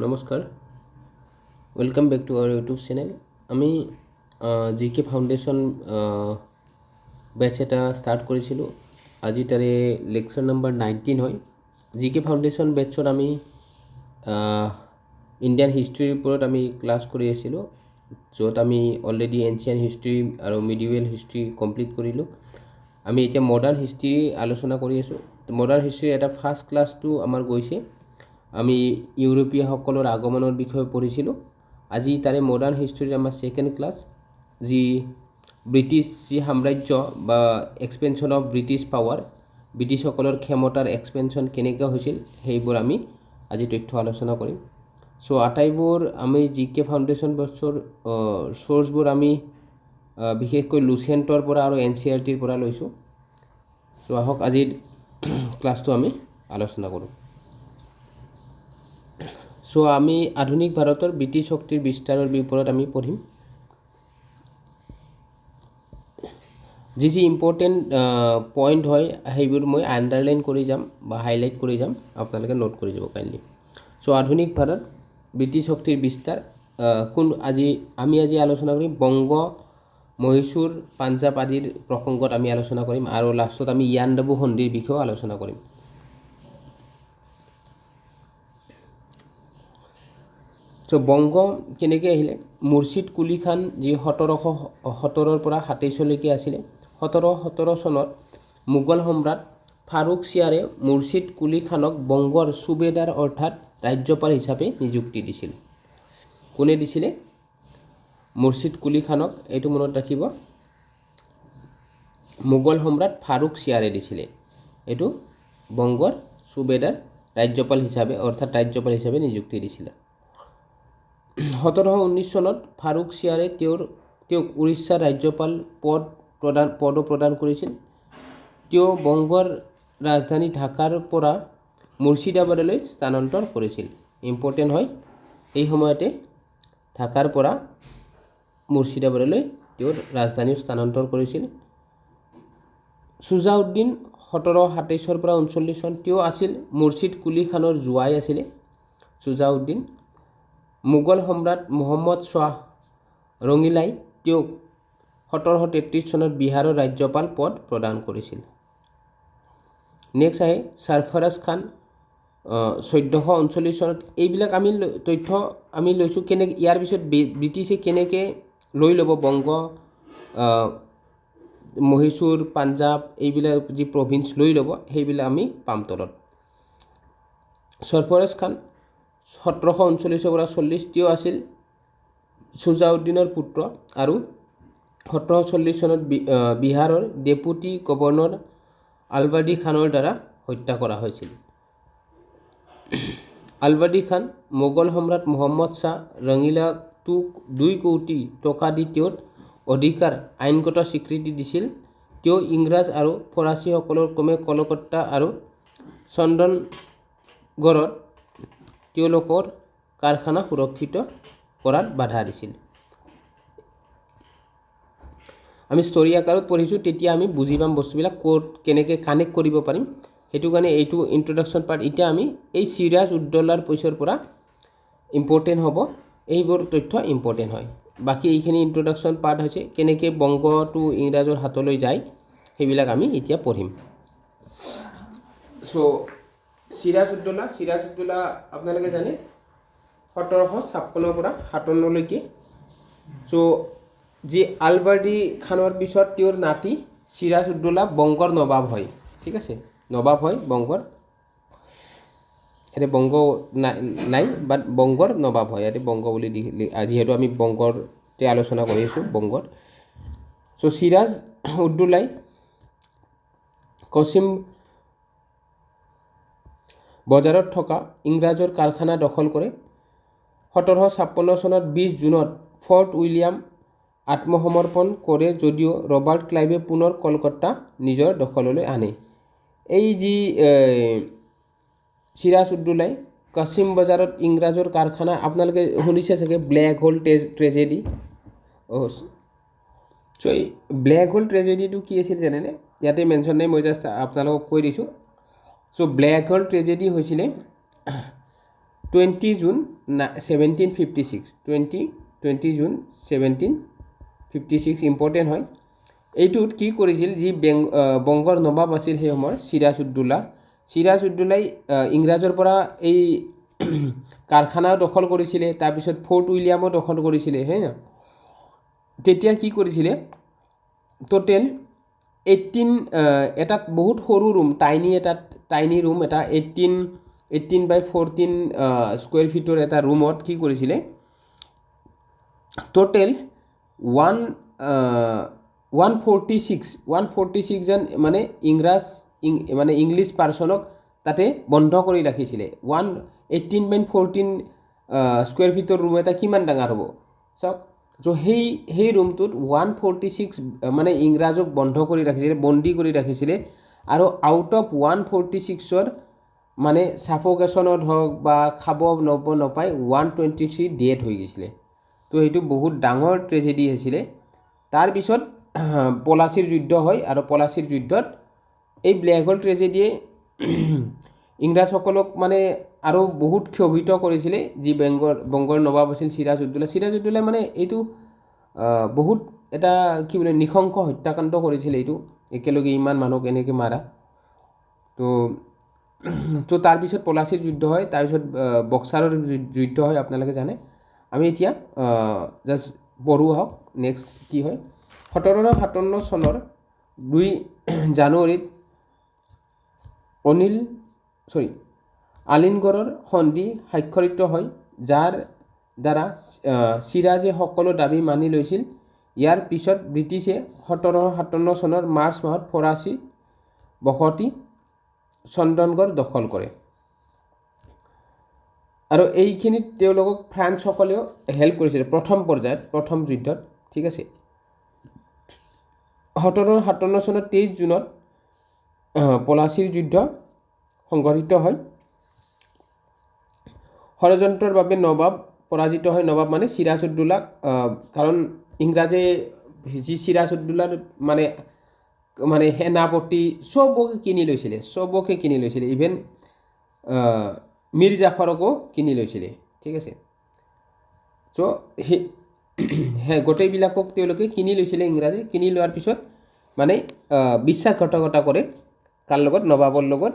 নমস্কাৰ, welcome back to our YouTube channel. আমি G K foundation batch এটা start কৰিছিলোঁ। আজি তাৰে লেকচাৰ নম্বৰ 19 হয়। জি কে ফাউণ্ডেশ্যন বেচত আমি ইণ্ডিয়ান হিষ্ট্ৰীৰ ওপৰত আমি ক্লাছ কৰি আছিলোঁ, য'ত আমি অলৰেডি এনচিয়েণ্ট হিষ্ট্ৰী আৰু মিডিয়েল হিষ্ট্ৰী কমপ্লিট কৰিলোঁ। আমি এতিয়া মডাৰ্ণ হিষ্ট্ৰী আলোচনা কৰি আছোঁ। মডাৰ্ণ হিষ্ট্ৰীৰ এটা ফাৰ্ষ্ট ক্লাছটো আমাৰ গৈছে। আমি ইউৰোপীয়সকলৰ আগমনৰ বিষয়ে পঢ়িছিলোঁ। আজি তাৰে মডাৰ্ণ হিষ্ট্ৰীৰ আমাৰ ছেকেণ্ড ক্লাছ, যি ব্ৰিটিছ যি সাম্ৰাজ্য বা এক্সপেনশ্যন অফ ব্ৰিটিছ পাৱাৰ, ব্ৰিটিছসকলৰ ক্ষমতাৰ এক্সপেনশ্যন কেনেকৈ হৈছিল, সেইবোৰ আমি আজি তথ্য আলোচনা কৰিম। চ' আটাইবোৰ আমি জি কে ফাউণ্ডেশ্যন বছৰ চ'ৰ্চবোৰ আমি বিশেষকৈ লুচেণ্টৰ পৰা আৰু এন চি আৰ টিৰ পৰা লৈছোঁ। চ' আহক আজিৰ ক্লাছটো আমি আলোচনা কৰোঁ। চ' আমি আধুনিক ভাৰতৰ ব্ৰিটিছ শক্তিৰ বিস্তাৰৰ ওপৰত আমি পঢ়িম। যি ইম্পৰ্টেণ্ট পইণ্ট হয় সেইবোৰ মই আণ্ডাৰলাইন কৰি যাম বা হাইলাইট কৰি যাম, আপোনালোকে নোট কৰি যাব কাইণ্ডলি। চ' আধুনিক ভাৰত ব্ৰিটিছ শক্তিৰ বিস্তাৰ আমি আজি আলোচনা কৰিম বংগ, মহীশূৰ, পাঞ্জাৱ আদিৰ প্ৰসংগত আমি আলোচনা কৰিম, আৰু লাষ্টত আমি ইয়াণ্ডাবু সন্ধিৰ বিষয়েও আলোচনা কৰিম। চ' বংগ কেনেকৈ আহিলে? মুৰ্ছিদ কুলি খান, যি 1717 পৰা 27লৈকে আছিলে। 1717 চনত মোগল সম্ৰাট ফাৰুক চিয়াৰে মুৰ্ছিদ কুলি খানক বংগৰ সুবেদাৰ অৰ্থাৎ ৰাজ্যপাল হিচাপে নিযুক্তি দিছিল। কোনে দিছিলে? মুৰ্ছিদ কুলি খানক, এইটো মনত ৰাখিব, মোগল সম্ৰাট ফাৰুক চিয়াৰে দিছিলে। এইটো বংগৰ সুবেদাৰ ৰাজ্যপাল হিচাপে নিযুক্তি দিছিলে। 1719 চনত ফাৰুক চিয়াৰে তেওঁক উৰিষ্যাৰ ৰাজ্যপাল পদো প্ৰদান কৰিছিল। তেওঁ বংগৰ ৰাজধানী ঢাকাৰ পৰা মুৰ্ছিদাবাদলৈ স্থানান্তৰ কৰিছিল। ইম্পৰ্টেণ্ট হয়, এই সময়তে ঢাকাৰ পৰা মুৰ্ছিদাবাদলৈ তেওঁৰ ৰাজধানী স্থানান্তৰ কৰিছিল। চুজাউদ্দিন 1727 পৰা 39 চন, তেওঁ আছিল মুৰ্ছিদ কুলি খানৰ জোৱাই আছিলে চুজাউদ্দিন। মোগল সম্ৰাট মহম্মদ শ্বাহ ৰঙিলাই তেওঁক 1733 চনত বিহাৰৰ ৰাজ্যপাল পদ প্ৰদান কৰিছিল। নেক্সট আহে সৰফৰাজ খান, 1439 চনত। এইবিলাক তথ্য আমি লৈছোঁ কেনেকৈ, ইয়াৰ পিছত ব্ৰিটিছে কেনেকৈ লৈ ল'ব বংগ, মহীশূৰ, পাঞ্জাৱ, এইবিলাক যি প্ৰভিন্স লৈ ল'ব, সেইবিলাক আমি পাম তলত। সৰফৰাজ খান 1739 পৰা 40, তেওঁ আছিল চুজাউদ্দিনৰ পুত্ৰ, আৰু 1740 চনত বিহাৰৰ ডেপুটি গভৰ্ণৰ আলৱাৰ্ডি খানৰ দ্বাৰা হত্যা কৰা হৈছিল। আলৱাৰ্ডি খান মোগল সম্ৰাট মহম্মদ শ্বাহ ৰঙিলাক 2 কোটি টকা দি তেওঁৰ অধিকাৰ আইনগত স্বীকৃতি দিছিল। তেওঁ ইংৰাজ আৰু ফৰাচীসকলৰ ক্ৰমে কলকাতা আৰু চন্দনগড়ত তেওঁলোকৰ কাৰখানা সুৰক্ষিত কৰাত বাধা দিছিল। আমি ষ্টৰী আকাৰত পঢ়িছোঁ, তেতিয়া আমি বুজি পাম বস্তুবিলাক ক'ত কেনেকৈ কানেক্ট কৰিব পাৰিম। সেইটো কাৰণে এইটো ইন্ট্ৰডাকশ্যন পাৰ্ট। এতিয়া আমি এই চিৰাজ উদ্দৌলাৰ পইচাৰ পৰা ইম্পৰ্টেণ্ট হ'ব, এইবোৰ তথ্য ইম্পৰ্টেণ্ট হয়। বাকী এইখিনি ইন্ট্ৰডাকশ্যন পাৰ্ট হৈছে কেনেকৈ বংগটো ইংৰাজৰ হাতলৈ যায়, সেইবিলাক আমি এতিয়া পঢ়িম। চ' চিৰাজ উদ্দৌলা আপোনালোকে জানে 1756 পৰা 57লৈকে। চ' যি আলৱাৰ্ডি খানৰ পিছত তেওঁৰ নাতি চিৰাজ উদ্দৌলা বংগৰ নবাব হয়। ঠিক আছে, নবাব হয় বংগৰ। ইয়াতে বংগ নাই, বাট বংগৰ নবাব হয়। ইয়াতে বংগ বুলি যিহেতু আমি বংগৰতে আলোচনা কৰি আছোঁ, বংগৰ। চ' চিৰাজ উদ্দৌলাই কছিম বজাৰত থকা ইংৰাজৰ কাৰখানা দখল কৰে। 1756 চনত 20 জুনত ফৰ্ট উইলিয়াম আত্মসমৰ্পণ কৰে, যদিও ৰবাৰ্ট ক্লাইভে পুনৰ কলকাতা নিজৰ দখললৈ আনে। এই যি চিৰাজ উদ্দৌলাই কছিম বজাৰত ইংৰাজৰ কাৰখানা, আপোনালোকে শুনিছে চাগে ব্লেক হোল ট্ৰেজেডি। চ' এই ব্লেক হোল ট্ৰেজেডিটো কি আছিল জানেনে? ইয়াতে মেনশ্যন নাই, মই জাষ্ট আপোনালোকক কৈ দিছোঁ। চ' ব্লেক হোল ট্ৰেজেডি হৈছিলে 20 জুন 1756 20 জুন 1756 ইম্পৰ্টেণ্ট হয়। এইটোত কি কৰিছিল, যি বংগৰ নবাব আছিল সেই সময়ৰ সিৰাজউদ্দৌলাই ইংৰাজৰ পৰা এই কাৰখানাও দখল কৰিছিলে, তাৰপিছত ফৰ্ট উইলিয়ামো দখল কৰিছিলে, হয় না। তেতিয়া কি কৰিছিলে, টোটেল 18 এটাত বহুত সৰু ৰুম, টাইনি ৰুম এটা 18 by 14 স্কুৱেৰ ফিটৰ এটা ৰুমত কি কৰিছিলে, টোটেল 146 জন মানে ইংলিছ পাৰ্চনক তাতে বন্ধ কৰি ৰাখিছিলে। 18 by 14 স্কুৱেৰ ফিটৰ ৰুম এটা কিমান ডাঙৰ হ'ব চাওক। ত' সেই ৰুমটোত 146 মানে ইংৰাজক বন্ধ কৰি ৰাখিছিলে, বন্দী কৰি ৰাখিছিলে। আৰু আউট অফ 146ৰ মানে ছাফোকেশ্যনত হওক বা খাব নাপায় 123 ডেথ হৈ গৈছিলে। তো সেইটো বহুত ডাঙৰ ট্ৰেজেডি হৈছিলে। তাৰপিছত পলাচীৰ যুদ্ধ হয়, আৰু পলাচীৰ যুদ্ধত এই ব্লেক হোল ট্ৰেজেডিয়ে ইংৰাজসকলক মানে আৰু বহুত ক্ষোভিত কৰিছিলে। যি বংগৰ নবাব আছিল সিৰাজউদ্দৌলাই মানে এইটো বহুত এটা কি বোলে নৃশংস হত্যাকাণ্ড কৰিছিলে। এইটো একেলগে ইমান মানুহক এনেকৈ মাৰা। তো তাৰপিছত পলাচীৰ যুদ্ধ হয়, তাৰপিছত বক্সাৰৰ যুদ্ধ হয়, আপোনালোকে জানে। আমি এতিয়া জাষ্ট পঢ়ো আহক নেক্সট কি হয়। 1757 চনৰ 2 জানুৱাৰীত আলিনগড়ৰ সন্ধি স্বাক্ষৰিত হয়, যাৰ দ্বাৰা চিৰাজে সকলো দাবী মানি লৈছিল। ইয়াৰ পিছত ব্ৰিটিছে 1757 চনৰ মাৰ্চ মাহত ফৰাচী বসতি চন্দনগড় দখল কৰে, আৰু এইখিনিত তেওঁলোকক ফ্ৰান্সসকলেও হেল্প কৰিছিলে প্ৰথম পৰ্যায়ত, প্ৰথম যুদ্ধত, ঠিক আছে। 1757 চনৰ 23 জুনত পলাচীৰ যুদ্ধ সংঘটিত হয়। ষড়যন্ত্ৰৰ বাবে নবাব পৰাজিত হয়। নবাব মানে সিৰাজউদ্দৌলাক, কাৰণ ইংৰাজে যি সিৰাজউদ্দৌলাৰ মানে সেনাপতি চবকে কিনি লৈছিলে, ইভেন মীৰ জাফৰকো কিনি লৈছিলে, ঠিক আছে। চ' গোটেইবিলাকক তেওঁলোকে কিনি লৈছিলে, ইংৰাজে কিনি লোৱাৰ পিছত মানে বিশ্বাসঘাতকতা কৰে কাৰ লগত, নবাবৰ লগত।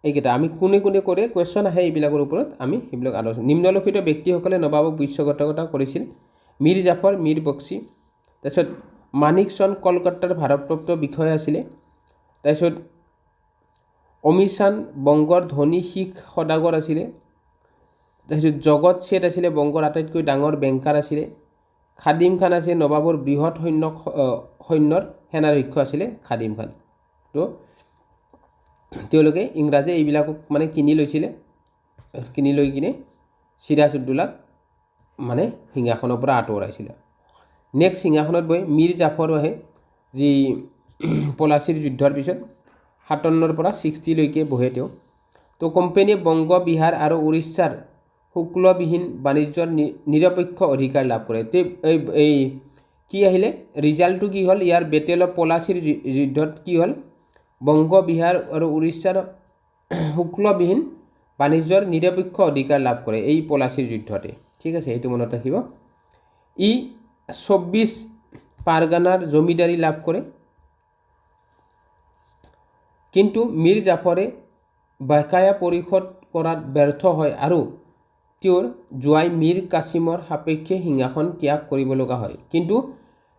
এইকেইটা আমি কোনে কৰে কুৱেশ্যন আহে এইবিলাকৰ ওপৰত, আমি সেইবিলাক আলোচনা। নিম্নলিখিত ব্যক্তিসকলে নবাবক বিশ্বাসঘাতকতা কৰিছিল: মীৰ জাফৰ, মীৰ বক্সি, তাৰপিছত মানিক চন্দ কলকাতাৰ ভাৰপ্ৰাপ্ত বিষয়া আছিলে, তাৰপিছত অমিত চান্দ বংগৰ ধনী শিখ সদাগৰ আছিলে, তাৰপিছত জগত শেঠ আছিলে বংগৰ আটাইতকৈ ডাঙৰ বেংকাৰ আছিলে, খাদিম খান আছিলে নবাবৰ বৃহৎ সৈন্যৰ সেনাধ্যক্ষ আছিলে খাদিম খান। তো তেওঁলোকে ইংৰাজে এইবিলাকক মানে কিনি লৈ কিনে সিৰাজউদ্দৌলাক মানে সিংহাসনৰ পৰা আঁতৰাইছিলে। নেক্সট সিংহাসনত বহে মীৰ জাফৰ আহে, যি পলাচীৰ যুদ্ধৰ পিছত 57 পৰা 60লৈকে বহে তেওঁ। তো কোম্পানীয়ে বংগ, বিহাৰ আৰু উৰিষ্যাৰ শুল্কবিহীন বাণিজ্যৰ নিৰপেক্ষ অধিকাৰ লাভ কৰে। এই কি আহিলে ৰিজাল্টটো কি হ'ল, ইয়াৰ বেটেল অফ পলাচীৰ যুদ্ধত কি হ'ল, বংগ, বিহাৰ আৰু উৰিষ্যাৰ শুল্কবিহীন বাণিজ্যৰ নিৰপেক্ষ অধিকাৰ লাভ কৰে এই পলাচীৰ যুদ্ধতে, ঠিক আছে। এইটো মনত ৰাখিব। ই 24 পাৰগানাৰ জমিদাৰী লাভ কৰে, কিন্তু মীৰ জাফৰে বাকায়া পৰিশোধ কৰাত ব্যৰ্থ হয় আৰু তেওঁৰ জোৱাই মীৰ কাছিমৰ সাপেক্ষে সিংহাসন ত্যাগ কৰিব লগা হয়। কিন্তু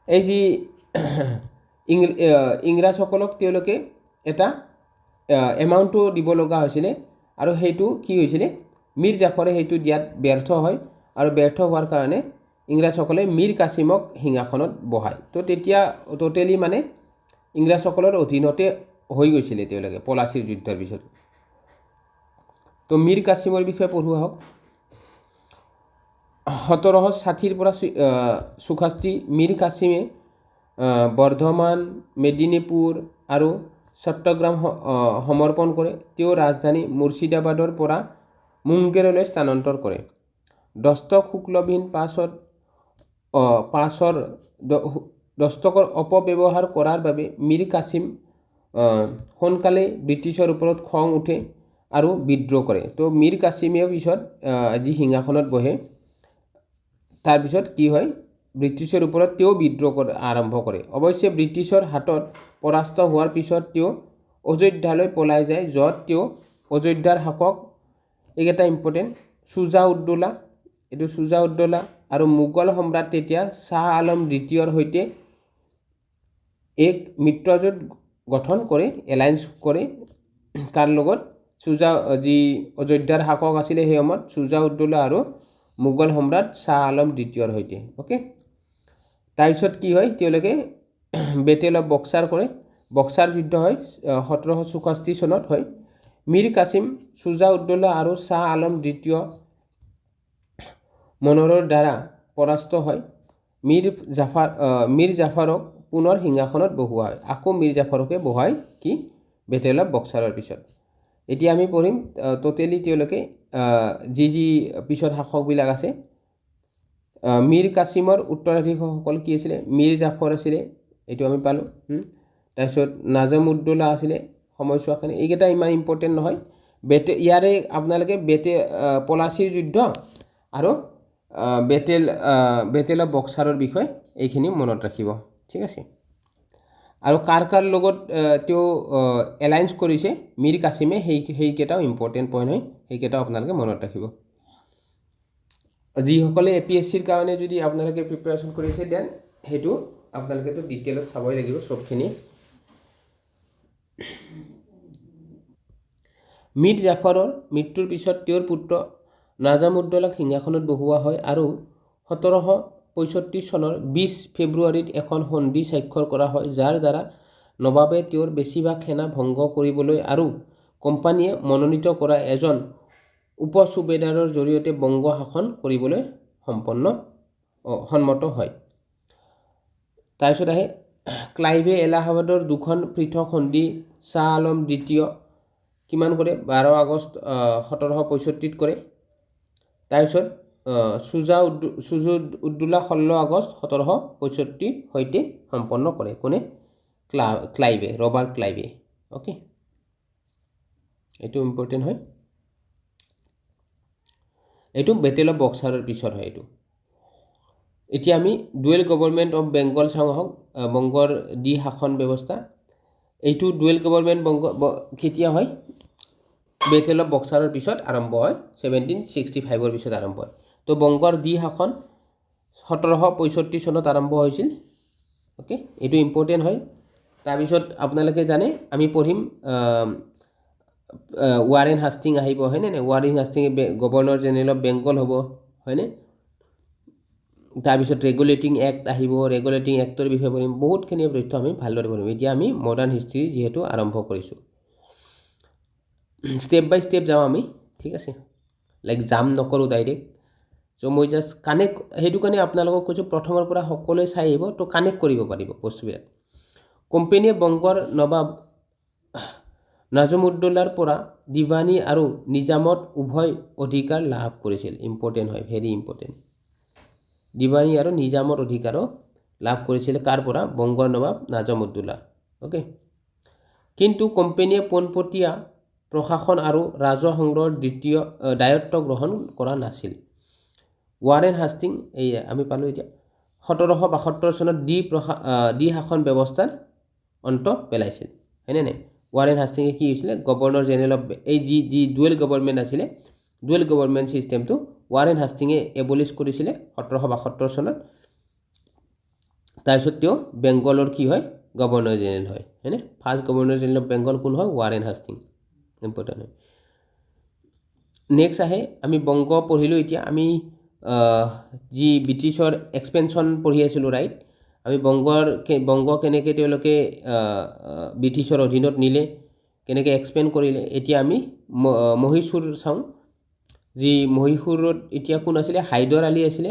এই যি ইংৰাজসকলক তেওঁলোকে এটা এমাউণ্টটো দিব লগা হৈছিলে, আৰু সেইটো কি হৈছিলে, মীৰ জাফৰে সেইটো দিয়াত ব্যৰ্থ হয়, আৰু ব্যৰ্থ হোৱাৰ কাৰণে ইংৰাজসকলে মীৰ কাছিমক সিংহাসনত বহায়। তো তেতিয়া টোটেলি মানে ইংৰাজসকলৰ অধীনতে হৈ গৈছিলে তেওঁলোকে পলাচীৰ যুদ্ধৰ পিছত। তো মীৰ কাছিমৰ বিষয়ে পঢ়োৱা হওক। 1760 পৰা 64 মীৰ কাছিমে বৰ্ধমান, মেদিনীপুৰ আৰু চট্টগ্ৰাম সমৰ্পণ কৰে। তেওঁ ৰাজধানী মুৰ্ছিদাবাদৰ পৰা মুংগেৰলৈ স্থানান্তৰ কৰে। দস্তক শুল্কবিহীন পাছৰ দস্তকৰ অপব্যৱহাৰ কৰাৰ বাবে মীৰ কাছিম সোনকালে ব্ৰিটিছৰ ওপৰত খং উঠে আৰু বিদ্ৰোহ কৰে। তো মীৰ কাছিমে পিছত যি সিংহাসনত বহে তাৰপিছত কি হয় ব্ৰিটিছৰ ওপৰত তেওঁ বিদ্ৰোহ আৰম্ভ কৰে। অৱশ্যে ব্ৰিটিছৰ হাতত পৰাস্ত হোৱাৰ পিছত তেওঁ অযোধ্যালৈ পলাই যায়, য'ত তেওঁ অযোধ্যাৰ শাসক এইকেইটা ইম্পৰ্টেণ্ট চুজা-উদ-দৌলা, এইটো চুজা-উদ-দৌলা আৰু মোগল সম্ৰাট তেতিয়া শ্বাহ আলম দ্বিতীয়ৰ সৈতে এক মিত্ৰজোঁট গঠন কৰে, এলায়েন্স কৰে। কাৰ লগত? যি অযোধ্যাৰ শাসক আছিলে সেই সময়ত চুজা-উদ-দৌলা আৰু মোগল সম্ৰাট শ্বাহ আলম দ্বিতীয়ৰ সৈতে। অ'কে, তাৰপিছত কি হয় তেওঁলোকে বেটেল অফ বক্সাৰ কৰে। বক্সাৰ যুদ্ধ হয় 1764 চনত হয়। মীৰ কাছিম, চুজা-উদ-দৌলা আৰু শ্বাহ আলম দ্বিতীয় মনৰৰ দ্বাৰা পৰাস্ত হয়। মীৰ জাফৰক পুনৰ সিংহাসনত বহোৱা হয়। আকৌ মীৰ জাফৰকে বহায় কি বেটেল অফ বক্সাৰৰ পিছত। এতিয়া আমি পঢ়িম টোটেলি তেওঁলোকে যি পিছত শাসকবিলাক আছে। মীৰ কাছিমৰ উত্তৰাধিকাৰীসকল কি আছিলে? মীৰ জাফৰ আছিলে, এইটো আমি পালোঁ। তাৰপিছত নাজম-উদ-দৌলা আছিলে সময়ছোৱা কাৰণে। এইকেইটা ইমান ইম্পৰ্টেণ্ট নহয়। ইয়াৰে আপোনালোকে পলাচীৰ যুদ্ধ আৰু বেটেল অফ বক্সাৰৰ বিষয়ে এইখিনি মনত ৰাখিব, ঠিক আছে। আৰু কাৰ লগত তেওঁ এলায়েন্স কৰিছে মীৰ কাছিমে সেইকেইটাও ইম্পৰ্টেণ্ট পইণ্ট হয়, সেইকেইটাও আপোনালোকে মনত ৰাখিব। যিসকলে APSCৰ কাৰণে যদি আপোনালোকে প্ৰিপেৰেশ্যন কৰিছে দেন সেইটো আপোনালোকেতো ডিটেইলত চাবই লাগিব চবখিনি। মীৰ জাফৰৰ মৃত্যুৰ পিছত তেওঁৰ পুত্ৰ নাজাম-উদ-দৌলাক সিংহাসনত বহোৱা হয় আৰু 1765 চনৰ 20 ফেব্ৰুৱাৰীত এখন সন্ধি স্বাক্ষৰ কৰা হয়, যাৰ দ্বাৰা নবাবে তেওঁৰ বেছিভাগ সেনা ভংগ কৰিবলৈ আৰু কোম্পানীয়ে মনোনীত কৰা এজন উপ-সুবেদাৰৰ জৰিয়তে বংগ শাসন কৰিবলৈ সন্মত হয়। তাৰপিছত আহে ক্লাইভে এলাহাবাদৰ দুখন পৃথক সন্ধি শ্বাহ আলম দ্বিতীয় কিমান কৰে? 12 আগষ্ট 1765 কৰে। তাৰপিছত চুজা-উদ-দৌলা 16 আগষ্ট 1765 সৈতে সম্পন্ন কৰে। কোনে? ক্লাইভে, ৰবাৰ্ট ক্লাইভে। অ'কে, এইটো ইম্পৰ্টেণ্ট হয়। এইটো বেটেল অফ বক্সাৰৰ পিছত হয় এইটো। এতিয়া আমি ডুৱেল গভৰ্ণমেণ্ট অফ বেংগল চাওঁ আহক। বংগৰ দি শাসন ব্যৱস্থা, এইটো ডুৱেল গভৰ্ণমেণ্ট কেতিয়া হয়? বেটেল অফ বক্সাৰৰ পিছত আৰম্ভ হয়, 1765 পিছত আৰম্ভ হয়। তো বংগৰ দি শাসন 1765 চনত আৰম্ভ হৈছিল। অ'কে, এইটো ইম্পৰ্টেণ্ট হয়। তাৰপিছত আপোনালোকে জানে আমি পঢ়িম ৱাৰেন হাষ্টিং আহিব, হয়নে নাই? Warren Hastings governor general of Bengal হ'ব, হয়নে? তাৰপিছত ৰেগুলেটিং এক্ট আহিব, ৰেগুলেটিং এক্টৰ বিষয়ে পঢ়িম। বহুতখিনি তথ্য আমি ভালদৰে পঢ়িম। এতিয়া আমি মডাৰ্ণ হিষ্ট্ৰী যিহেতু আৰম্ভ কৰিছোঁ, ষ্টেপ বাই ষ্টেপ যাওঁ আমি, ঠিক আছে? জাম নকৰোঁ ডাইৰেক্ট। চ' মই জাষ্ট কানেক্ট, সেইটো কাৰণে আপোনালোকক কৈছোঁ প্ৰথমৰ পৰা সকলোৱে চাই আহিব, তো কানেক্ট কৰিব পাৰিব বস্তুবিলাক। কোম্পানীয়ে বংগৰ নবাব নাজম-উদ-দৌলাৰ পৰা দিৱানী আৰু নিজামত উভয় অধিকাৰ লাভ কৰিছিল। ইম্পৰ্টেণ্ট হয়, ভেৰি ইম্পৰ্টেণ্ট। দিৱানী আৰু নিজামৰ অধিকাৰো লাভ কৰিছিল কাৰ পৰা? বংগৰ নবাব নাজম-উদ-দৌলা। অ'কে, কিন্তু কোম্পানীয়ে পোনপটীয়া প্ৰশাসন আৰু ৰাজহ সংগ্ৰহৰ দায়িত্ব গ্ৰহণ কৰা নাছিল। ৱাৰেন হাষ্টিং, এই আমি পালোঁ এতিয়া 1772 চনত দি শাসন ব্যৱস্থাৰ অন্ত পেলাইছিল, হয়নে নাই? ৱাৰেন হাষ্টিঙে কি হৈছিলে? গভৰ্ণৰ জেনেৰেল অফ এই যি ডুৱেল গভৰ্ণমেণ্ট আছিলে, ডুৱেল গভৰ্ণমেণ্ট ছিষ্টেমটো ৱাৰেন হাষ্টিঙে এবলিছ কৰিছিলে 1772 চনত। তাৰপিছত তেওঁ বেংগলৰ কি হয়? গভৰ্ণৰ জেনেৰেল হয়, হয়নে? First governor general of Bengal কোন হয়? ৱাৰেন হাষ্টিং। ইম্পৰ্টেণ্ট হয়। নেক্সট আহে আমি বংগ পঢ়িলোঁ। এতিয়া আমি যি ব্ৰিটিছৰ এক্সপেনশ্যন পঢ়ি আছিলোঁ, ৰাইট? আমি বংগ কেনেকৈ তেওঁলোকে ব্ৰিটিছৰ অধীনত নিলে, কেনেকৈ এক্সপেণ্ড কৰিলে। এতিয়া আমি মহীশূৰ চাওঁ। যি মহীশূৰত এতিয়া কোন আছিলে? হাইদৰ আলী আছিলে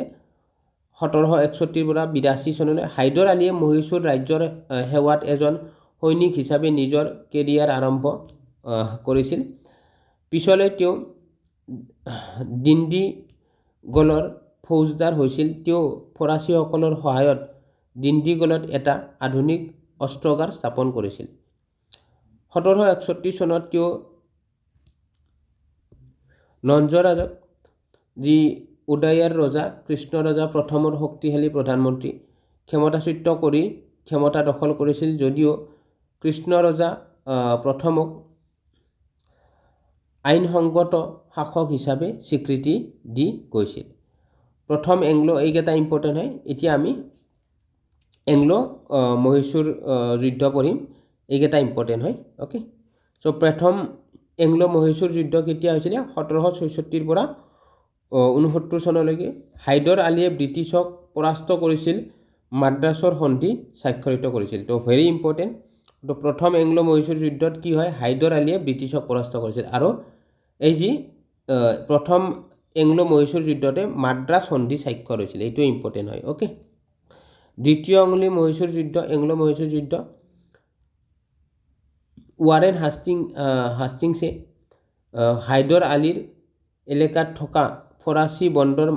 1761 পৰা 82 চনলৈ। হাইদৰ আলীয়ে মহীশূৰ ৰাজ্যৰ সেৱাত এজন সৈনিক হিচাপে নিজৰ কেৰিয়াৰ আৰম্ভ কৰিছিল। পিছলৈ তেওঁ দিণ্ডিগলৰ ফৌজদাৰ হৈছিল। তেওঁ ফৰাচীসকলৰ সহায়ত দিণ্ডিগলত এটা আধুনিক অস্ত্ৰাগাৰ স্থাপন কৰিছিল। 1761 চনত তেওঁ নঞ্জৰাজক যি উদয়াৰ ৰজা কৃষ্ণ ৰজা প্ৰথমৰ শক্তিশালী প্ৰধানমন্ত্ৰী ক্ষমতাচ্যুত কৰি ক্ষমতা দখল কৰিছিল যদিও কৃষ্ণ ৰজা প্ৰথমক আইনসংগত শাসক হিচাপে স্বীকৃতি দি গৈছিল। প্ৰথম এংলো এইকেইটা ইম্পৰ্টেণ্ট হয়। এতিয়া আমি এংলো মহীশূৰ যুদ্ধ পঢ়িম, এইকেইটা ইম্পৰ্টেণ্ট হয়। অ'কে, চ' প্ৰথম এংলো মহীশূৰ যুদ্ধ কেতিয়া হৈছিলে? 1766 পৰা 69 চনলৈকে। হাইদৰ আলীয়ে ব্ৰিটিছক পৰাস্ত কৰিছিল, মাদ্ৰাছৰ সন্ধি স্বাক্ষৰিত কৰিছিল। তো ভেৰি ইম্পৰ্টেণ্ট। তো প্ৰথম এংলো মহীশূৰ যুদ্ধত কি হয়? হাইদৰ আলীয়ে ব্ৰিটিছক পৰাস্ত কৰিছিল আৰু এই যি প্ৰথম এংলো মহীশূৰ যুদ্ধতে মাদ্ৰাছ সন্ধি স্বাক্ষৰ হৈছিল, এইটো ইম্পৰ্টেণ্ট হয়। অ'কে, দ্বিতীয় এংলো মহীশূৰ যুদ্ধ ৱাৰেন হাষ্টিংছে হাইদৰ আলীৰ এলেকাত থকা ফৰাচী বন্দৰ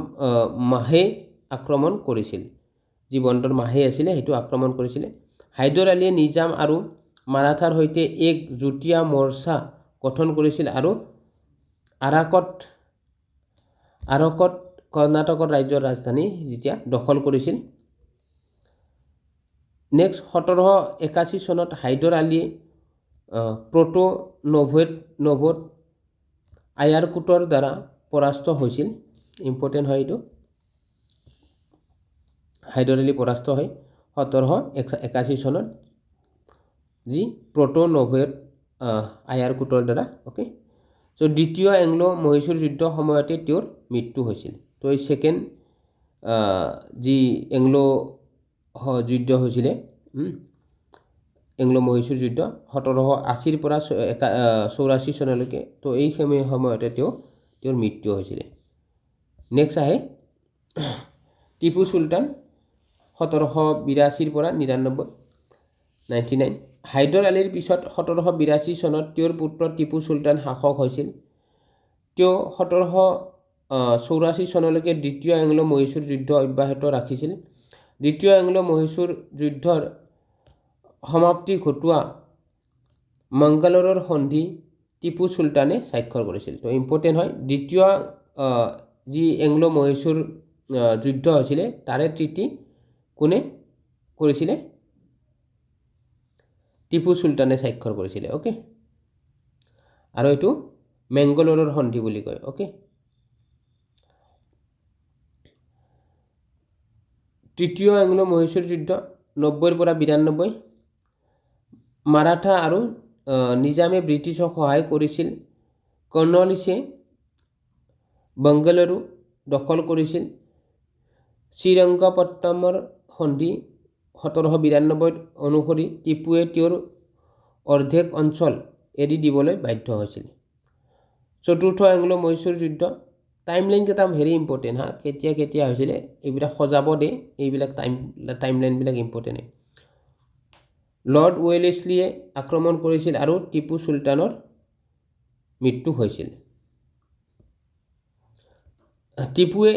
মাহে আক্ৰমণ কৰিছিল। যি বন্দৰ মাহে আছিলে সেইটো আক্ৰমণ কৰিছিলে। হাইদৰ আলীয়ে নিজাম আৰু মাৰাঠাৰ সৈতে এক যুটীয়া মৰ্চা গঠন কৰিছিল আৰু আৰাকত কৰ্ণাটকৰ ৰাজ্যৰ ৰাজধানী যেতিয়া দখল কৰিছিল। নেক্সট 1781 চনত হাইদৰ আলীয়ে প্ৰটো নোভোত আয়াৰকুটৰ দ্বাৰা পৰাস্ত হৈছিল। ইম্পৰ্টেণ্ট হয় এইটো। হাইদৰ আলী পৰাস্ত হয় 1781 চনত যি প্ৰটো নোভোত আয়াৰকুটৰ দ্বাৰা। অ'কে, চ' দ্বিতীয় এংলো মহীশূৰ যুদ্ধ সময়তে তেওঁৰ মৃত্যু হৈছিল। তো এই ছেকেণ্ড যি এংলো যুদ্ধ হৈছিলে, এংলো মহীশূৰ যুদ্ধ 1780 পৰা 84 চনলৈকে। তো এই সময়তে তেওঁৰ মৃত্যু হৈছিলে। নেক্সট আহে টিপু চুলতান 1782 পৰা 99। হাইদৰ আলীৰ পিছত 1782 চনত তেওঁৰ পুত্ৰ টিপু চুলতান শাসক হৈছিল। তেওঁ 1784 চনলৈকে দ্বিতীয় এংলো মহীশূৰ যুদ্ধ অব্যাহত ৰাখিছিল। দ্বিতীয় এংলো মহীশূৰ যুদ্ধৰ সমাপ্তি ঘটোৱা মাংগালোৰৰ সন্ধি টিপু চুলতানে স্বাক্ষৰ কৰিছিল। তো ইম্পৰ্টেণ্ট হয়। দ্বিতীয় যি এংলো মহীশূৰ যুদ্ধ হৈছিলে তাৰে ট্ৰিটি কোনে কৰিছিলে? টিপু চুলতানে স্বাক্ষৰ কৰিছিলে। অ'কে, আৰু এইটো মেংগালোৰৰ সন্ধি বুলি কয়। অ'কে, তৃতীয় এংলো মহীশূৰ যুদ্ধ 90 পৰা 92। মাৰাঠা আৰু নিজামে ব্ৰিটিছক সহায় কৰিছিল। কৰ্ণৱালিছে বেংগালুৰু দখল কৰিছিল। শ্ৰীৰংগপট্টমৰ সন্ধি 1792 অনুসৰি টিপুৱে তেওঁৰ অৰ্ধেক অঞ্চল এৰি দিবলৈ বাধ্য হৈছিল। চতুৰ্থ এংলো মহীশূৰ যুদ্ধ টাইমলাইন কেইটা ভেৰি ইম্পৰ্টেণ্ট হা, কেতিয়া হৈছিলে এইবিলাক সজাব দেই, এইবিলাক টাইমলাইনবিলাক ইম্পৰ্টেণ্ট। লৰ্ড ৱেলেছলিয়ে আক্ৰমণ কৰিছিল আৰু টিপু চুলতানৰ মৃত্যু হৈছিল। টিপুৱে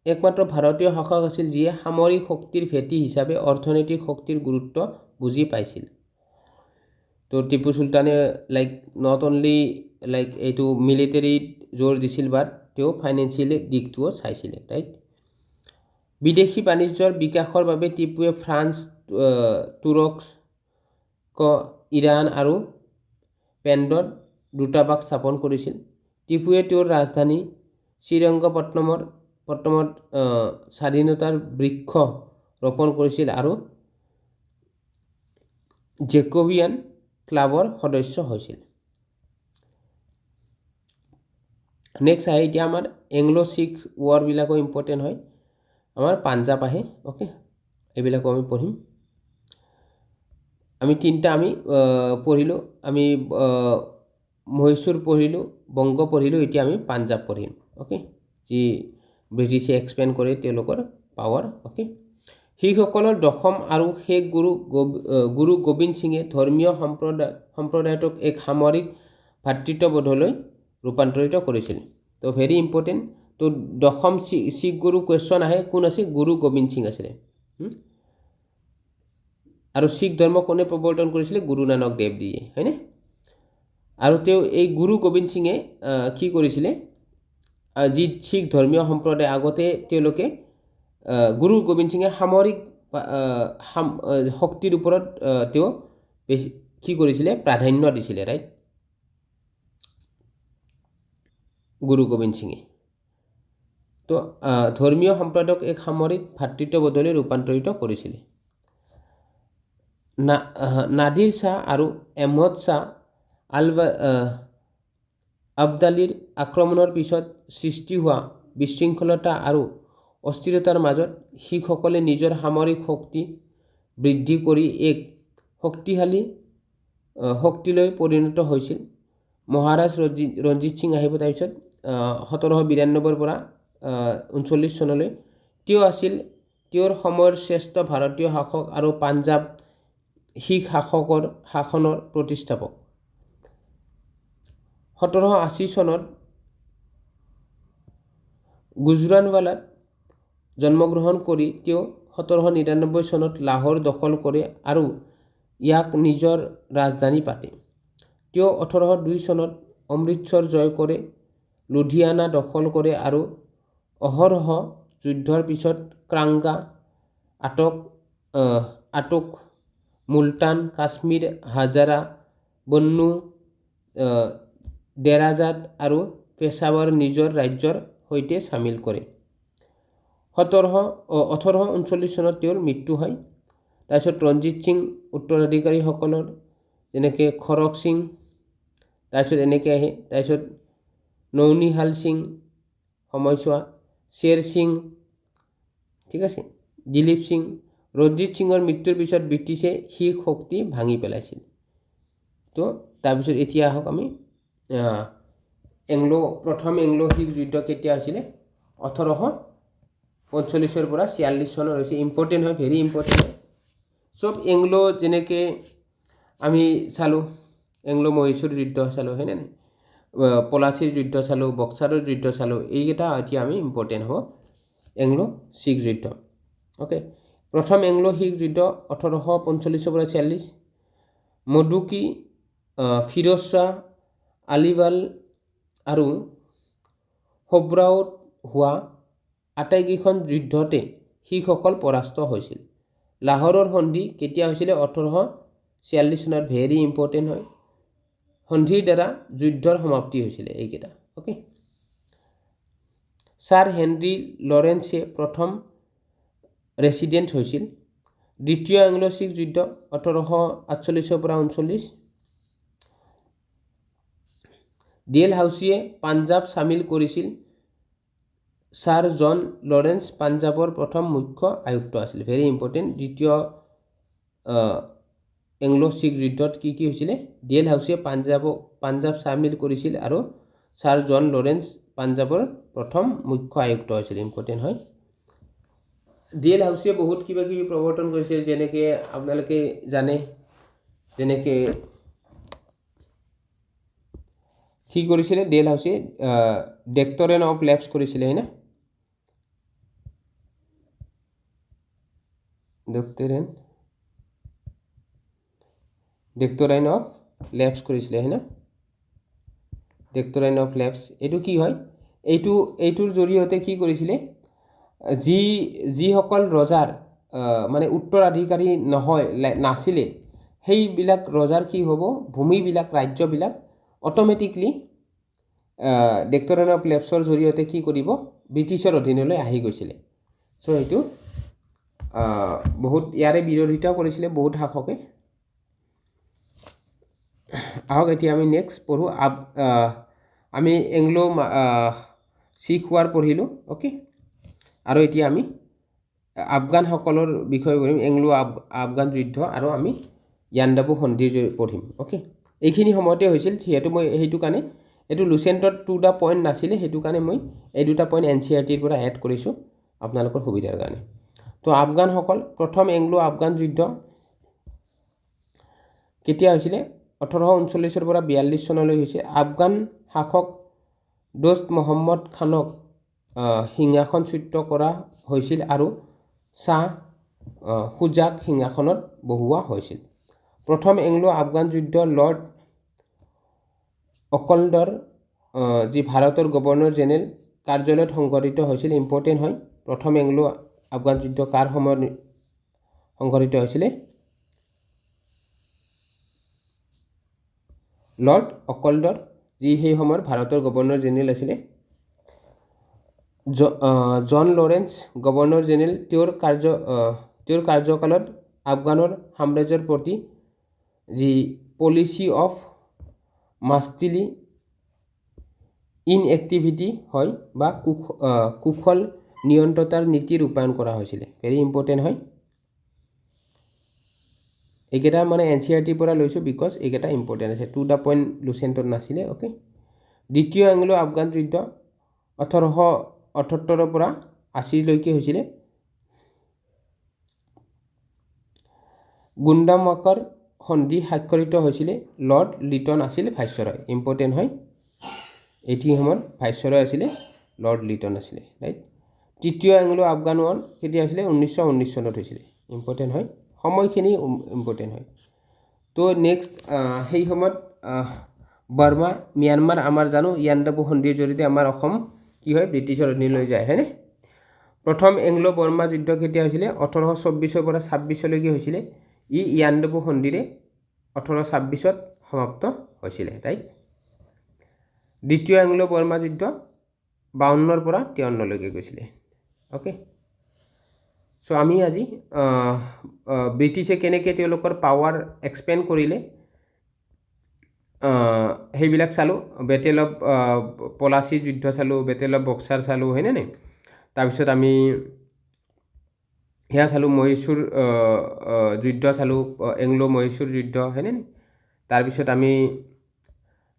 একমাত্ৰ ভাৰতীয় শাসক আছিল যিয়ে সামৰিক শক্তিৰ ভেটি হিচাপে অৰ্থনৈতিক শক্তিৰ গুৰুত্ব বুজি পাইছিল। তো টিপু চুলতানে নট অনলি এইটো মিলিটাৰীত জোৰ দিছিল, বাট তেওঁ ফাইনেন্সিয়েলি দিশটোও চাইছিলে, ৰাইট। বিদেশী বাণিজ্যৰ বিকাশৰ বাবে টিপুৱে ফ্ৰান্স, তুৰস্ক, ইৰাণ আৰু পেণ্ডত দূতাবাস স্থাপন কৰিছিল। টিপুৱে তেওঁৰ ৰাজধানী শ্ৰীৰংগপট্টমত স্বাধীনতাৰ বৃক্ষ ৰোপণ কৰিছিল আৰু জেকোবিয়ান ক্লাবৰ সদস্য হৈছিল। নেক্সট আহে এতিয়া আমাৰ এংলো শিখ ৱাৰবিলাকো ইম্পৰ্টেণ্ট হয়। আমাৰ পাঞ্জাৱ আহে। অ'কে, এইবিলাকো আমি পঢ়িম। আমি তিনিটা পঢ়িলোঁ। আমি মহীশূৰ পঢ়িলোঁ, বংগ পঢ়িলোঁ, এতিয়া আমি পাঞ্জাৱ পঢ়িম। অ'কে, যি ব্ৰিটিছে এক্সপেণ্ড কৰে তেওঁলোকৰ পাৱাৰ। অ'কে, শিখসকলৰ দশম আৰু শেষ গুৰু গোবিন্দ সিঙে ধৰ্মীয় সম্প্ৰদায়টোক এক সামৰিক ভাতৃত্ববোধলৈ ৰূপান্তৰিত কৰিছিল। তো ভেৰি ইম্পৰ্টেণ্ট। তো দশম শিখ গুৰু কুৱেশ্যন আহে, কোন আছিল? গুৰু গোবিন্দ সিং আছিলে। আৰু শিখ ধৰ্ম কোনে প্ৰৱৰ্তন কৰিছিলে? গুৰু নানক দেৱজীয়ে, হয়নে? আৰু তেওঁ এই গুৰু গোবিন্দ সিঙে কি কৰিছিলে, যি শিখ ধৰ্মীয় সম্প্ৰদায় আগতে তেওঁলোকে গুৰু গোবিন্দ সিঙে সামৰিক শক্তিৰ ওপৰত তেওঁ বেছি কি কৰিছিলে, প্ৰাধান্য দিছিলে, ৰাইট, গুৰু গোবিন্দ সিঙে। তো ধৰ্মীয় সম্প্ৰদায়ক এক সামৰিক ভাতৃত্ববোধলৈ ৰূপান্তৰিত কৰিছিলে। নাদিৰ শ্বাহ আৰু এহমদ শ্বাহ আবদালীৰ আক্ৰমণৰ পিছত সৃষ্টি হোৱা বিশৃংখলতা আৰু অস্থিৰতাৰ মাজত শিখসকলে নিজৰ সামৰিক শক্তি বৃদ্ধি কৰি এক শক্তিশালী শক্তিলৈ পৰিণত হৈছিল। মহাৰাজ ৰঞ্জিত সিং আহিব তাৰপিছত 1792 পৰা 39 চনলৈ। তেওঁ আছিল তেওঁৰ সময়ৰ শ্ৰেষ্ঠ ভাৰতীয় শাসক আৰু পাঞ্জাৱ শিখ শাসনৰ প্ৰতিষ্ঠাপক। 1780 চনত গুজৰানৱালাত জন্মগ্ৰহণ কৰি তেওঁ 1799 চনত লাহোৰ দখল কৰে আৰু ইয়াক নিজৰ ৰাজধানী পাতে। তেওঁ 1802 চনত অমৃতসৰ জয় কৰে, লুধিয়ানা দখল কৰে আৰু অহৰহ যুদ্ধৰ পিছত কাংৰা, আটক, মুলতান, কাশ্মীৰ, হাজাৰা, বন্নু, ডেৰাজাদ আৰু পেছাৱাৰ নিজৰ ৰাজ্যৰ সৈতে চামিল কৰে। 1839 চনত তেওঁৰ মৃত্যু হয়। তাৰপিছত ৰঞ্জিত সিং উত্তৰাধিকাৰীসকলৰ যেনেকৈ খৰক সিং, তাৰপিছত এনেকৈ আহে, তাৰপিছত নৌনিহাল সিং সময়ছোৱা, শ্বেৰ সিং, ঠিক আছে, দিলীপ সিং। ৰঞ্জিত সিঙৰ মৃত্যুৰ পিছত ব্ৰিটিছে শিখ শক্তি ভাঙি পেলাইছিল। তো তাৰপিছত এতিয়া আহক আমি প্ৰথম এংলো শিখ যুদ্ধ কেতিয়া হৈছিলে, 1845 পৰা 46 চনৰ হৈছে। ইম্পৰ্টেণ্ট হয়, ভেৰি ইম্পৰ্টেণ্ট হয়। চব এংলো যেনেকৈ আমি চালোঁ, এংলো মহীশূৰ যুদ্ধ চালোঁ, হয়নে নাই, পলাচীৰ যুদ্ধ চালোঁ, বক্সাৰৰ যুদ্ধ চালোঁ, এইকেইটা এতিয়া আমি ইম্পৰ্টেণ্ট হ'ব এংলো শিখ যুদ্ধ। অ'কে, প্ৰথম এংলো শিখ যুদ্ধ 1845 পৰা 46। মধুকি, ফিৰোজ শ্বাহ, আলিৱাল আৰু সব্ৰাওত হোৱা আটাইকেইখন যুদ্ধতে শিখসকল পৰাস্ত হৈছিল। লাহোৰৰ সন্ধি কেতিয়া হৈছিলে, 1846 চনত, ভেৰি ইম্পৰ্টেণ্ট হয়। সন্ধিৰ দ্বাৰা যুদ্ধৰ সমাপ্তি হৈছিলে এইকেইটা। অ'কে, ছাৰ হেনৰী লৰেন্সে প্ৰথম ৰেচিডেণ্ট হৈছিল। দ্বিতীয় এংলো শিখ যুদ্ধ 1848 পৰা 39। ডেলহাউছিয়ে পাঞ্জাৱ চামিল কৰিছিল। ছাৰ জন লৰেন্স পাঞ্জাৱৰ প্ৰথম মুখ্য আয়ুক্ত আছিল। Very important. দ্বিতীয় এংলো শিখ যুদ্ধত কি কি হৈছিলে, ডেলহাউছিয়ে পাঞ্জাৱ চামিল কৰিছিল আৰু ছাৰ জন লৰেন্স পাঞ্জাৱৰ প্ৰথম মুখ্য আয়ুক্ত হৈছিল। ইম্পৰ্টেণ্ট হয়। ডেলহাউছিয়ে বহুত কিবা কিবি প্ৰৱৰ্তন কৰিছে, যেনেকৈ আপোনালোকে জানে, যেনেকৈ কি কৰিছিলে ডেলহাউছিয়ে, ডক্ট্ৰিন অফ লেপছ কৰিছিলে, হয়নে, ডক্ট্ৰিন অফ লেপছ কৰিছিলে, হয়নে, ডক্ট্ৰিন অফ লেপছ। এইটো কি হয়, এইটোৰ জৰিয়তে কি কৰিছিলে, যিসকল ৰজাৰ মানে উত্তৰাধিকাৰী নাছিলে, সেইবিলাক ৰজাৰ কি হ'ব, ভূমিবিলাক, ৰাজ্যবিলাক অট'মেটিকলি ডক্ট্ৰিন অফ লেপছৰ জৰিয়তে কি কৰিব, ব্ৰিটিছৰ অধীনলৈ আহি গৈছিলে। চ' এইটো বহুত ইয়াৰে বিৰোধিতাও কৰিছিলে বহুত শাসকে। আহক এতিয়া আমি নেক্সট পঢ়োঁ। আমি এংলো শিখ ৱাৰ পঢ়িলোঁ। অ'কে, আৰু এতিয়া আমি আফগানসকলৰ বিষয়ে পঢ়িম, এংলো আফগান যুদ্ধ, আৰু আমি ইয়াণ্ডাবু সন্ধিৰ পঢ়িম। অ'কে, এইখিনি সময়তে হৈছিল, মই সেইটো কাৰণে এইটো লুচেণ্টত টু দ্য পইণ্ট নাছিলে, সেইটো কাৰণে মই এই দুটা পইণ্ট NCERTৰ পৰা এড কৰিছোঁ আপোনালোকৰ সুবিধাৰ কাৰণে। তো আফগানসকল, প্ৰথম এংলো আফগান যুদ্ধ কেতিয়া হৈছিলে, 1839 পৰা 42 চনলৈ হৈছে। আফগান শাসক দোষ্ট মহম্মদ খানক সিংহাসনচ্যুত কৰা হৈছিল আৰু শ্বাহ সুজাক সিংহাসনত বহুওৱা হৈছিল। প্ৰথম এংলো আফগান যুদ্ধ লৰ্ড অকল্ডৰ যি ভাৰতৰ গভৰ্ণৰ জেনেৰেল কাৰ্যালয়ত সংঘটিত হৈছিল ইম্পৰ্টেণ্ট হয় প্ৰথম এংলো আফগান যুদ্ধ কাৰ সময়ত সংঘটিত হৈছিলে লৰ্ড অকল্ডৰ যি সেই সময়ত ভাৰতৰ গভৰ্ণৰ জেনেৰেল আছিলে জন লৰেন্স গভৰ্ণৰ জেনেৰেল তেওঁৰ কাৰ্যকালত আফগানৰ সাম্ৰাজ্যৰ প্ৰতি যি পলিচি অফ মাষ্টিলি ইনএক্টিভিটি হয় বা কুশল নিয়ন্ত্ৰতাৰ নীতি ৰূপায়ণ কৰা হৈছিলে ভেৰি ইম্পৰ্টেণ্ট হয় এইকেইটা মানে NCERTৰ পৰা লৈছোঁ বিকজ এইকেইটা ইম্পৰ্টেণ্ট আছে 2 পইণ্ট লুচেণ্টত নাছিলে অ'কে দ্বিতীয় এংলো আফগান যুদ্ধ 1878 পৰা 80লৈকে হৈছিলে গুণ্ডামাকৰ সন্ধি স্বাক্ষৰিত হৈছিলে লৰ্ড লিটন আছিল ভাইচৰয় ইম্পৰ্টেণ্ট হয় এটি সময়ত ভাইচৰয় আছিলে লৰ্ড লিটন আছিলে ৰাইট তৃতীয় এংলো আফগান ৱাৰ কেতিয়া হৈছিলে 1919 চনত হৈছিলে ইম্পৰ্টেণ্ট হয় সময়খিনি ইম্পৰ্টেণ্ট হয় তো নেক্সট সেই সময়ত বাৰ্মা ম্যানমাৰ আমাৰ জানো ইয়াণ্ডাবু সন্ধিৰ জৰিয়তে আমাৰ অসম কি হয় ব্ৰিটিছৰ অধীনলৈ যায় হয়নে প্ৰথম এংলো বাৰ্মা যুদ্ধ কেতিয়া হৈছিলে 1824 পৰা 26লৈকে হৈছিলে ইয়াণ্ডাবু সন্ধিৰে 1826ত সমাপ্ত হৈছিলে ৰাইট দ্বিতীয় এংলো বাৰ্মা যুদ্ধ 52ৰ পৰা 53লৈকে গৈছিলে অ'কে চ' আমি আজি ব্ৰিটিছে কেনেকৈ তেওঁলোকৰ পাৱাৰ এক্সপেণ্ড কৰিলে সেইবিলাক চালোঁ বেটেল অফ পলাচী যুদ্ধ চালোঁ বেটেল অফ বক্সাৰ চালোঁ হয়নে নাই তাৰপিছত আমি সেয়া চালোঁ মহীশূৰ যুদ্ধ চালোঁ এংলো মহীশূৰ যুদ্ধ হয়নে নাই তাৰপিছত আমি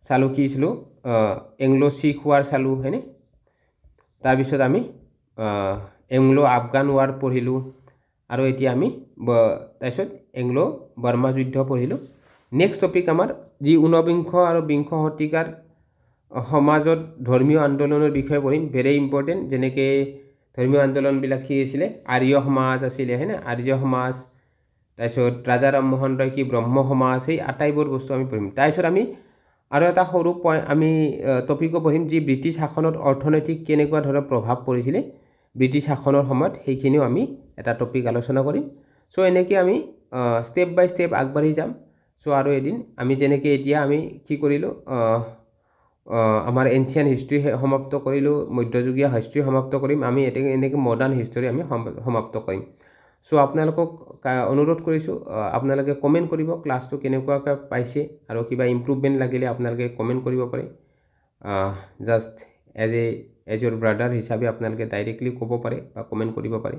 চালোঁ কি চালোঁ এংলো শিখ ৱাৰ চালোঁ হয়নে তাৰপিছত আমি এংলো আফগান ৱাৰ পঢ়িলোঁ আৰু এতিয়া আমি তাৰপিছত এংলো বাৰ্মা যুদ্ধ পঢ়িলোঁ নেক্সট টপিক আমাৰ যি ঊনবিংশ আৰু বিংশ শতিকাৰ সমাজত ধৰ্মীয় আন্দোলনৰ বিষয়ে পঢ়িম ভেৰি ইম্পৰ্টেণ্ট যেনেকৈ ধৰ্মীয় আন্দোলনবিলাক কি আছিলে আৰ্য সমাজ আছিলে হয়নে আৰ্য সমাজ তাৰপিছত ৰাজা ৰামমোহন ৰয় কি ব্ৰহ্ম সমাজ সেই আটাইবোৰ বস্তু আমি পঢ়িম তাৰপিছত আমি আৰু এটা সৰু আমি টপিকো পঢ়িম যি ব্ৰিটিছ শাসনত অৰ্থনৈতিক কেনেকুৱা ধৰণৰ প্ৰভাৱ পৰিছিলে ব্ৰিটিছ শাসনৰ সময়ত সেইখিনিও আমি এটা টপিক আলোচনা কৰিম চ' এনেকৈ আমি ষ্টেপ বাই ষ্টেপ আগবাঢ়ি যাম চ' আৰু এদিন আমি যেনেকৈ এতিয়া আমি কি কৰিলোঁ আমাৰ এনচিয়েণ্ট হিষ্ট্ৰী সমাপ্ত কৰিলোঁ মধ্যযুগীয় হিষ্ট্ৰী সমাপ্ত কৰিম আমি এনেকৈ মডাৰ্ণ হিষ্ট্ৰী আমি সমাপ্ত কৰিম চ' আপোনালোকক অনুৰোধ কৰিছোঁ আপোনালোকে কমেণ্ট কৰিব ক্লাছটো কেনেকুৱাকৈ পাইছে আৰু কিবা ইম্প্ৰুভমেণ্ট লাগিলে আপোনালোকে কমেণ্ট কৰিব পাৰে জাষ্ট এজ ইয়ৰ ব্ৰাদাৰ হিচাপে আপোনালোকে ডাইৰেক্টলি ক'ব পাৰে বা কমেণ্ট কৰিব পাৰে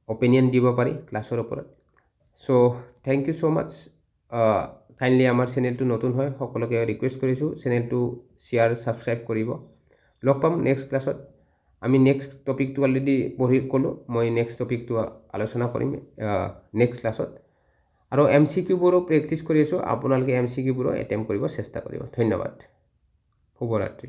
অপিনিয়ন দিব পাৰি ক্লাছৰ ওপৰত so' thank you so' much kindly আমাৰ চেনেলটো নতুন হয় সকলোকে ৰিকুৱেষ্ট কৰিছোঁ চেনেলটো শ্বেয়াৰ ছাবস্ক্ৰাইব কৰিব লগ পাম নেক্সট ক্লাছত আমি নেক্সট টপিকটো অলৰেডি পঢ়ি ক'লোঁ মই নেক্সট টপিকটো আলোচনা কৰিম নেক্সট ক্লাছত আৰু MCQবোৰো প্ৰেক্টিছ কৰি আছোঁ আপোনালোকে MCQবোৰো এটেম্প কৰিব চেষ্টা কৰিব ধন্যবাদ শুভৰাত্ৰি